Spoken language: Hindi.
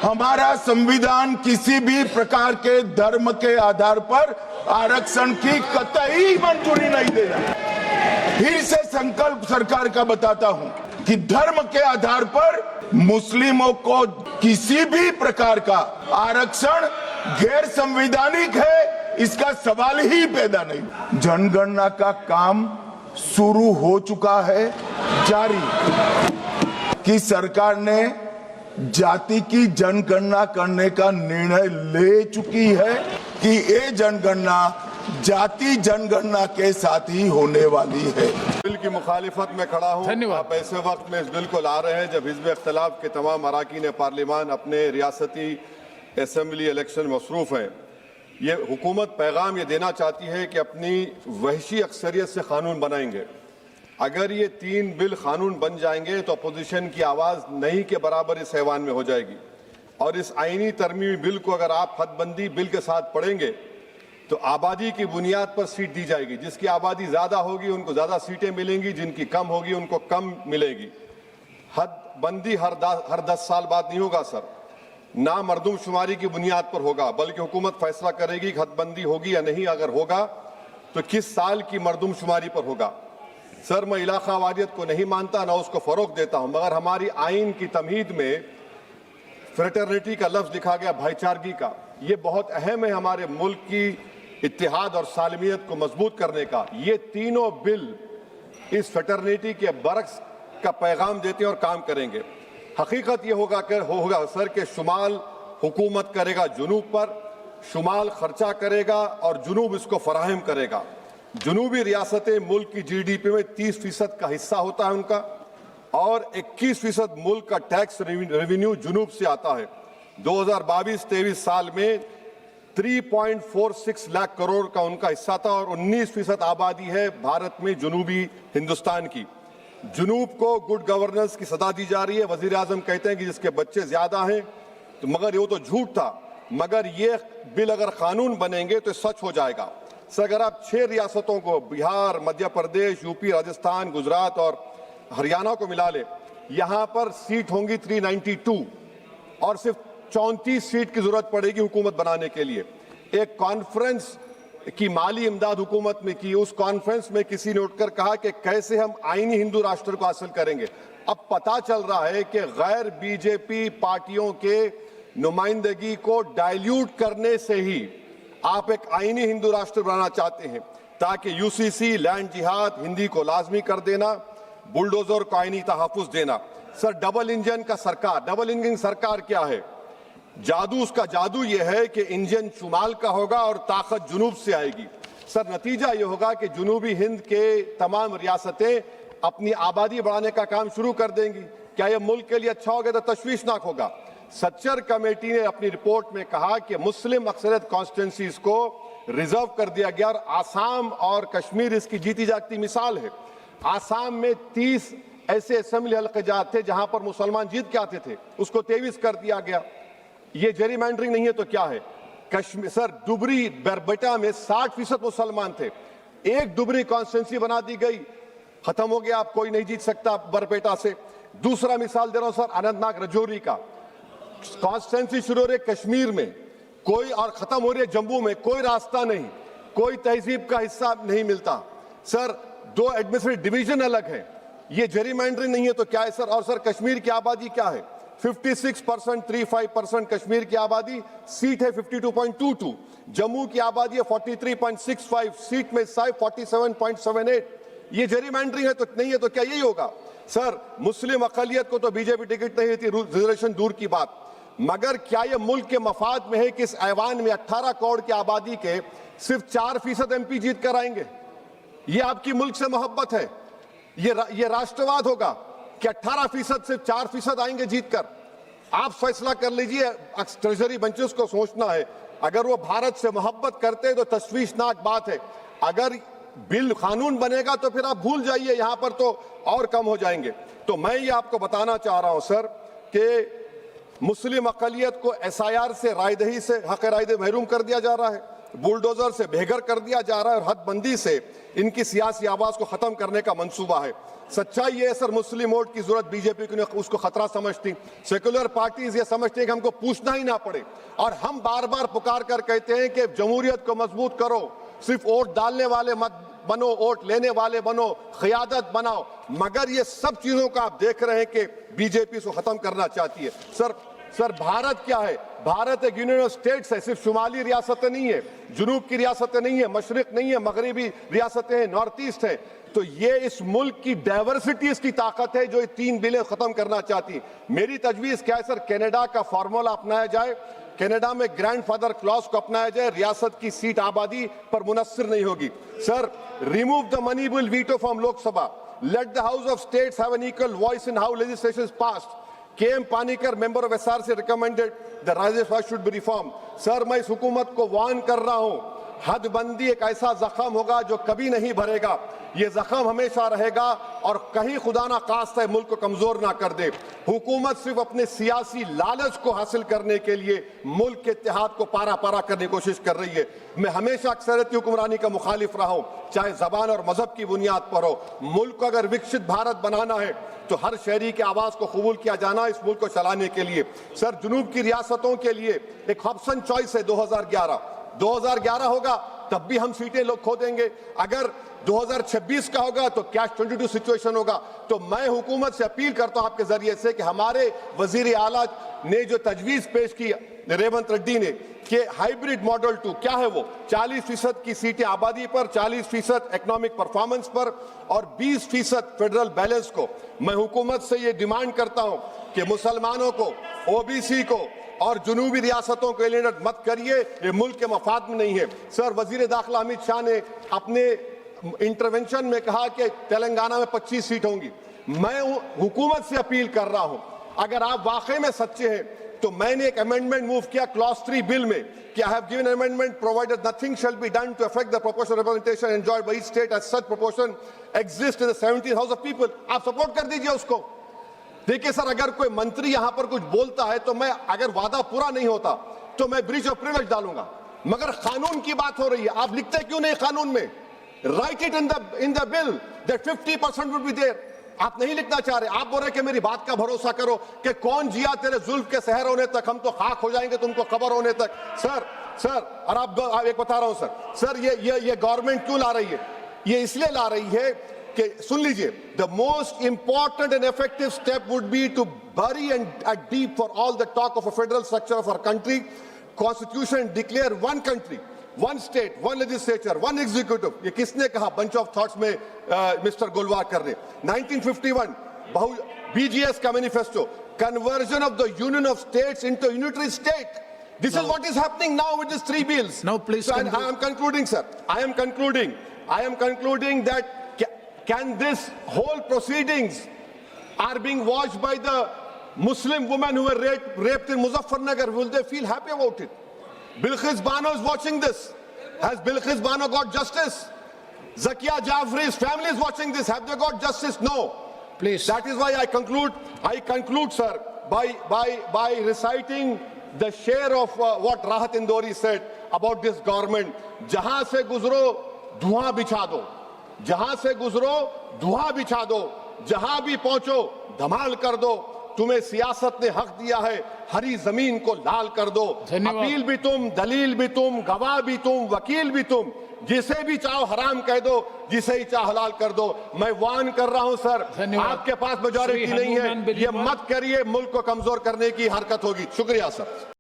हमारा संविधान किसी भी प्रकार के धर्म के आधार पर आरक्षण की कतई मंजूरी नहीं देगा। फिर से संकल्प सरकार का बताता हूं कि धर्म के आधार पर मुस्लिमों को किसी भी प्रकार का आरक्षण गैर संवैधानिक है, इसका सवाल ही पैदा नहीं। जनगणना का काम शुरू हो चुका है, जारी कि सरकार ने जाति की जनगणना करने का निर्णय ले चुकी है कि ये जनगणना जाति जनगणना के साथ ही होने वाली है। बिल की मुखालिफत में खड़ा हूँ। आप ऐसे वक्त में इस बिल को ला रहे हैं जब हिज़्ब इख्तिलाफ के तमाम अरकान पार्लिमान अपने रियासती असेंबली इलेक्शन मसरूफ़ हैं। ये हुकूमत पैगाम ये देना चाहती है कि अपनी वहशी अक्सरियत से कानून बनाएंगे। अगर ये 3 बिल कानून बन जाएंगे तो अपोजिशन की आवाज़ नहीं के बराबर इस ऐवान में हो जाएगी। और इस आईनी तरमीमी बिल को अगर आप हदबंदी बिल के साथ पढ़ेंगे तो आबादी की बुनियाद पर सीट दी जाएगी। जिसकी आबादी ज़्यादा होगी उनको ज़्यादा सीटें मिलेंगी, जिनकी कम होगी उनको कम मिलेगी। हदबंदी हर 10 साल बाद नहीं होगा सर, ना मरदमशुमारी की बुनियाद पर होगा, बल्कि हुकूमत फैसला करेगी कि हदबंदी होगी या नहीं। अगर होगा तो किस साल की मरदमशुमारी पर होगा। सर, मैं इलाका वारियत को नहीं मानता, ना उसको फ़रोग़ देता हूँ, मगर हमारी आइन की तमहीद में फ्रेटर्निटी का लफ्ज़ लिखा गया, भाईचारगी का। ये बहुत अहम है हमारे मुल्क की इत्तेहाद और सालमियत को मजबूत करने का। ये तीनों बिल इस फ्रेटर्निटी के बरक्स का पैगाम देते हैं और काम करेंगे। हकीकत ये होगा सर कि शुमाल हुकूमत करेगा जुनूब पर, शुमाल खर्चा करेगा और जुनूब इसको फराहम करेगा। जुनूबी रियासतें मुल्क की GDP में 30% का हिस्सा होता है उनका, और 21% मुल्क का टैक्स रेवेन्यू जुनूब से आता है। 2022-23 साल में 3.46 लाख करोड़ का उनका हिस्सा था और 19% आबादी है भारत में जुनूबी हिंदुस्तान की। जुनूब को गुड गवर्नेंस की सदा दी जा रही है। वजीर आजम कहते हैं कि जिसके बच्चे ज्यादा हैं, तो मगर ये तो झूठ था। मगर ये बिल अगर कानून बनेंगे तो सच हो जाएगा। सर, अगर आप 6 रियासतों को, बिहार, मध्य प्रदेश, यूपी, राजस्थान, गुजरात और हरियाणा को मिला ले, यहाँ पर सीट होंगी 392 और सिर्फ 34 सीट की जरूरत पड़ेगी हुकूमत बनाने के लिए। एक कॉन्फ्रेंस की माली इमदाद हुकूमत में की, उस कॉन्फ्रेंस में किसी ने उठकर कहा कि कैसे हम आईनी हिंदू राष्ट्र को हासिल करेंगे। अब पता चल रहा है कि गैर बीजेपी पार्टियों के नुमाइंदगी को डाइल्यूट करने से ही आप एक आईनी हिंदू राष्ट्र बनाना चाहते हैं, ताकि यूसीसी, लैंड जिहाद, हिंदी को लाजमी कर देना, बुलडोजर को आईनी तहफ़्फ़ुज़ देना। सर, डबल इंजन का सरकार, डबल इंजन सरकार क्या है? जादू, उसका जादू यह है कि इंजन शुमाल का होगा और ताकत जुनूब से आएगी। सर, नतीजा यह होगा कि जुनूबी हिंद के तमाम रियासतें अपनी आबादी बढ़ाने का काम शुरू कर देंगी। क्या यह मुल्क के लिए अच्छा होगा? तो तशवीशनाक होगा। सच्चर कमेटी ने अपनी रिपोर्ट में कहा कि मुस्लिम अक्सरियत कॉन्स्टिट्यूंसीज को रिजर्व कर दिया गया, और आसाम और कश्मीर इसकी जीती जागती मिसाल है। आसाम में 30 ऐसे असेंबली हल्क़ात थे जहां पर मुसलमान जीत के आते थे, उसको 23 कर दिया गया। ये जेरीमैंडरिंग नहीं है तो क्या है? कश्मीर, सर, दुबरी बरबेटा में 60% मुसलमान थे, एक दुबरी कॉन्स्टिट्यूंसी बना दी गई, खत्म हो गया, आप कोई नहीं जीत सकता बरबेटा से। दूसरा मिसाल दे रहा हूं सर, अनंतनाग रजौरी का। कॉन्स्टिट्यूंसी शुरू हो रही है कश्मीर में कोई, और खत्म हो रही है जम्मू में, कोई रास्ता नहीं, कोई तहजीब का हिस्सा नहीं मिलता। सर, 2 एडमिनिस्ट्रेटिव डिवीजन अलग है। ये जेरीमैंडरिंग नहीं है तो क्या है सर? और सर, कश्मीर की आबादी क्या है? 56% कश्मीर की आबादी, सीट है 52.22। जम्मू की आबादी है 43.65, सीट में हिस्सा है 47.78। ये जेरीमैंडरिंग है तो नहीं है तो क्या यही होगा? सर, मुस्लिम अक़लियत को तो बीजेपी टिकट नहीं देती, रिजर्वेशन दूर की बात, मगर क्या यह मुल्क के मफाद में है कि इस ऐवान में 18 करोड़ की आबादी के सिर्फ 4% MP जीत कर आएंगे? ये आपकी मुल्क से मोहब्बत है? ये राष्ट्रवाद होगा कि 18% सिर्फ 4% आएंगे जीत कर? आप फैसला कर लीजिए। ट्रेजरी बेंचेस को सोचना है। अगर वो भारत से मोहब्बत करते हैं तो तशवीशनाक बात है। अगर बिल कानून बनेगा तो फिर आप भूल जाइए, यहां पर तो और कम हो जाएंगे। तो मैं ये आपको बताना चाह रहा हूं सर कि मुस्लिम अक़लियत को SIR से, रायदही से, हक़ रायदही महरूम कर दिया जा रहा है। बुलडोजर से बेघर कर दिया जा रहा है और हदबंदी से इनकी सियासी आवाज को खत्म करने का मंसूबा है। सच्चाई ये है सर, मुस्लिम वोट की जरूरत बीजेपी को उसको खतरा समझती, सेकुलर पार्टीज ये समझती हैं कि हमको पूछना ही ना पड़े, और हम बार बार पुकार कर कहते हैं कि जमहूरियत को मजबूत करो, सिर्फ वोट डालने वाले मत बनो, वोट लेने वाले बनो, क़यादत बनाओ। मगर ये सब चीजों का आप देख रहे हैं कि बीजेपी इसको खत्म करना चाहती है। सर भारत क्या है? भारत एक यूनियन ऑफ स्टेट्स है, सिर्फ शुमाली रियासतें नहीं है, जुनूब की रियासतें नहीं है, मशरिक नहीं है, मगरबी रियासतें हैं, नॉर्थ ईस्ट है। तो ये इस मुल्क की डाइवर्सिटी इसकी ताकत है जो ये 3 बिलें खत्म करना चाहती है। मेरी तजवीज क्या है सर, कनाडा का फार्मूला अपनाया जाए, कनाडा में ग्रैंडफादर क्लॉज को अपनाया जाए, रियासत की सीट आबादी पर मुनस्सिर नहीं होगी। Sir, remove the money bill veto from Lok Sabha, let the house of states have an equal voice in how legislation is passed. KM Panikkar member of SRC recommended the Rajasthan should be reform. Sir, मैं इस हुकूमत को वार्न कर रहा हूं, हदबंदी एक ऐसा जख्म होगा जो कभी नहीं भरेगा, ये जख्म हमेशा रहेगा और कहीं खुदा ना खास्ता मुल्क को कमजोर ना कर दे। हुकूमत सिर्फ अपने सियासी लालच को हासिल करने के लिए मुल्क के इत्तेहाद को पारा पारा करने की कोशिश कर रही है। मैं हमेशा अक्सरियती हुक्मरानी का मुखालिफ रहा हूं, चाहे जबान और मजहब की बुनियाद पर हो। मुल्क को अगर विकसित भारत बनाना है तो हर शहरी की आवाज को कबूल किया जाना इस मुल्क को चलाने के लिए। सर, जुनूब की रियासतों के लिए एक ऑप्शन चॉइस है 2011 होगा तब भी हम सीटें लोग खो देंगे। अगर 2026 का होगा तो कैश 22 सिचुएशन होगा। तो मैं हुकूमत से अपील करता हूं आपके जरिए से कि हमारे वजीर आला ने जो तजवीज पेश की रेवंत रेड्डी ने कि हाइब्रिड मॉडल 2 क्या है वो, 40% की सीटें आबादी पर, 40% इकोनॉमिक परफॉर्मेंस पर और 20% फेडरल बैलेंस को, मैं हुकूमत से ये डिमांड करता हूं कि मुसलमानों को, OBC को और जुनूबी रियासतों को एलिनेट मत करिए, ये मुल्क के मफाद में नहीं है। सर, वजीर दाखिला अमित शाह ने अपने इंटरवेंशन में कहा कि तेलंगाना में 25 सीट होंगी। मैं हुकूमत से अपील कर रहा हूं, अगर आप वाकई में सच्चे हैं तो मैंने एक अमेंडमेंट मूव किया क्लॉज 3 बिल में कि I have given amendment provided nothing shall be done to affect the proportional representation enjoyed by each state as such proportion exist in the 17th house of people. आप सपोर्ट कर दीजिए उसको। देखिए सर, अगर कोई मंत्री यहां पर कुछ बोलता है तो मैं, अगर वादा पूरा नहीं होता तो मैं ब्रीच ऑफ प्रिविलेज डालूंगा, मगर कानून की बात हो रही है, आप लिखते क्यों नहीं कानून में? Write it in the bill that 50% would be there. आप नहीं लिखना चाह रहे, आप बोल रहे कि मेरी बात का भरोसा करो कि कौन जिया तेरे जुल्फ के सहर होने तक, हम तो खाक हो जाएंगे तुमको खबर होने तक। सर, और आप एक बता रहा हूं सर, ये गवर्नमेंट क्यों ला रही है? ये इसलिए ला रही है कि, सुन लीजिए, the most important and effective step would be to bury and deep for all the talk of a federal structure of our country, constitution declare one country, one state, one legislature, one executive। ये किसने कहा? bunch of thoughts में मिस्टर गोलवार कर रहे। 1951 BGS का manifesto, conversion of the union of states into unitary state। This is what is happening now with these 3 bills। Now please so, I am concluding, sir, I am concluding that can this whole proceedings are being watched by the Muslim women who were raped in Muzaffarnagar, will they feel happy about it? Bilqis Bano is watching this. Has Bilqis Bano got justice? Zakia Jafri's family is watching this. Have they got justice? No. Please. That is why I conclude, sir, by reciting the share of what Rahat Indori said about this government. जहां से गुजरो धुआं बिछा दो, जहां से गुजरो धुआं बिछा दो, जहां भी पहुंचो धमाल कर दो। तुम्हें सियासत ने हक दिया है, हरी जमीन को लाल कर दो। अपील भी तुम, दलील भी तुम, गवाह भी तुम, वकील भी तुम, जिसे भी चाहो हराम कह दो, जिसे ही चाहो हलाल कर दो। मैं वार्न कर रहा हूं सर, आपके पास मेजॉरिटी नहीं है, ये मत करिए, मुल्क को कमजोर करने की हरकत होगी। शुक्रिया सर।